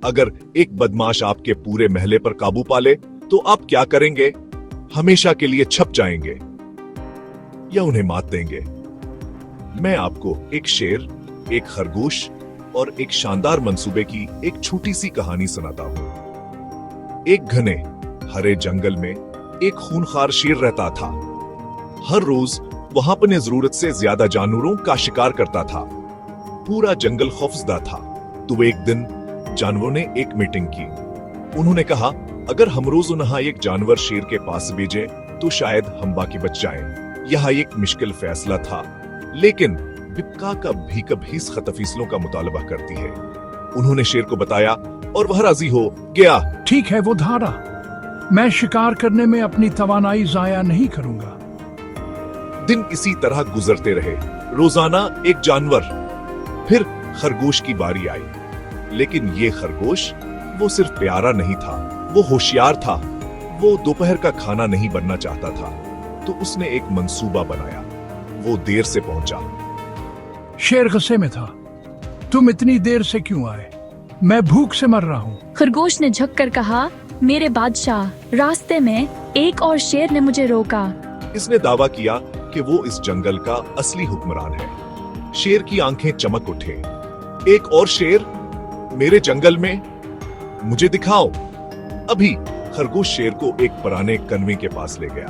अगर एक बदमाश आपके पूरे महल पर काबू पा ले तो आप क्या करेंगे? हमेशा के लिए छप जाएंगे या उन्हें मात देंगे? मैं आपको एक शेर, एक खरगोश और एक शानदार मंसूबे की एक छोटी सी कहानी सुनाता हूं। एक घने हरे जंगल में एक खूंखार शेर रहता था। हर रोज वहां अपने जरूरत से ज्यादा जानवरों का शिकार करता था। पूरा जंगल खौफजदा था। तो एक दिन जानवरों ने एक मीटिंग की। उन्होंने कहा, अगर हम रोजाना एक जानवर शेर के पास भेजें तो शायद हम बाकी बच जाएं। यह एक मुश्किल फैसला था, लेकिन बिपका कभी फैसलों का मुतालबा करती है। उन्होंने शेर को बताया और वह राजी हो गया। ठीक है वो धारा, मैं शिकार करने में अपनी तवानाई जाया नहीं करूंगा। दिन इसी तरह गुजरते रहे। रोजाना एक जानवर। फिर खरगोश की बारी आई, लेकिन ये खरगोश वो सिर्फ प्यारा नहीं था, वो होशियार था। वो दोपहर का खाना नहीं बनना चाहता था, तो उसने एक मंसूबा बनाया। वो देर से पहुंचा। शेर गुस्से में था, तुम इतनी देर से क्यों आए? मैं भूख से मर रहा हूँ। खरगोश ने झुककर कहा, मेरे बादशाह, रास्ते में एक और शेर ने मुझे रोका। इसने दावा किया कि वो इस जंगल का असली हुक्मरान है। शेर की आंखें चमक उठे। एक और शेर मेरे जंगल में? मुझे दिखाओ। अभी खरगोश शेर को एक पुराने कनवे के पास ले गया।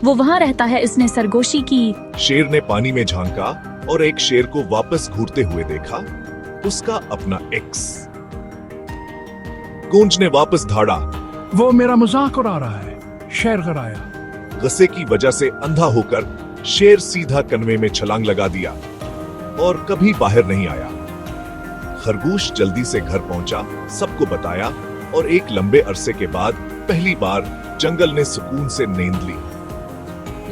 वो वहाँ रहता है, इसने सरगोशी की। शेर ने पानी में झांका और एक शेर को वापस घूरते हुए देखा। उसका अपना एक्स। गूंज ने वापस धाड़ा। वो मेरा मजाक उड़ा रहा है, शेर कराया। गुस्से की वजह से अंधा होकर शेर सीधा कनवे में छलांग लगा दिया और कभी बाहर नहीं आया। खरगोश जल्दी से घर पहुंचा, सबको बताया और एक लंबे अरसे के बाद पहली बार जंगल ने सुकून से नींद ली।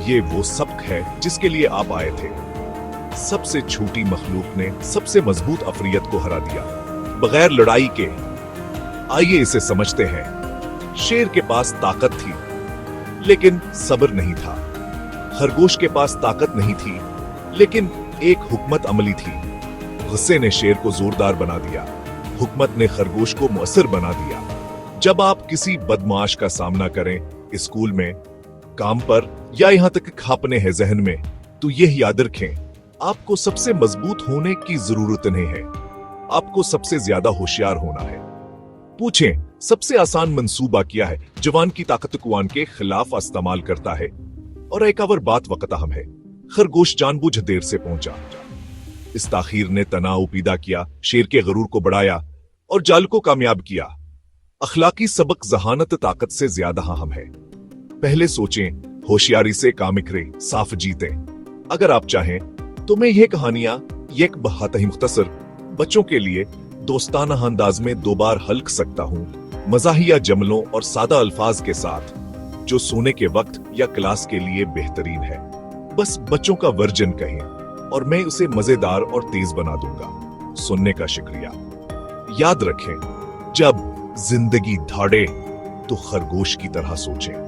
ये वो सबक है जिसके लिए आप आए थे। सबसे छोटी मखलूक ने सबसे मजबूत अफरियत को हरा दिया, बगैर लड़ाई के। आइए इसे समझते हैं। शेर के पास ताकत थी, लेकिन सब्र नहीं था। खरगोश के पास ताकत नहीं थी, लेकिन एक हुकमत अमली थी। गुस्से ने शेर को जोरदार बना दिया, हुकमत ने खरगोश को मुअस्सर बना दिया। जब आप किसी बदमाश का सामना करें, स्कूल में, काम पर या यहां तक खापने हैं जहन में, तो यह याद रखें, आपको सबसे मजबूत होने की जरूरत नहीं है, आपको सबसे ज्यादा होशियार होना है। पूछें, सबसे आसान मंसूबा क्या है जवान की ताकत कुआन के खिलाफ इस्तेमाल करता है? और एक और बात वक्त अहम है, खरगोश जानबूझ देर से पहुंचा। इस ताखीर ने तनाव पैदा किया, शेर के गरूर को बढ़ाया और जाल को कामयाब किया। अखलाकी सबक जहानत ताकत से ज्यादा अहम है। पहले सोचें, होशियारी से काम करे, साफ जीते। अगर आप चाहें तो मैं यह कहानियां एक बहुत ही मुख्तसर बच्चों के लिए दोस्ताना अंदाज में 2 बार हल कर सकता हूं, मज़ाहिया जमलों और सादा अल्फाज के साथ, जो सोने के वक्त या क्लास के लिए बेहतरीन है। बस बच्चों का वर्जन कहें और मैं उसे मजेदार और तेज बना दूंगा। सुनने का शुक्रिया। याद रखें, जब जिंदगी धाड़े तो खरगोश की तरह सोचें।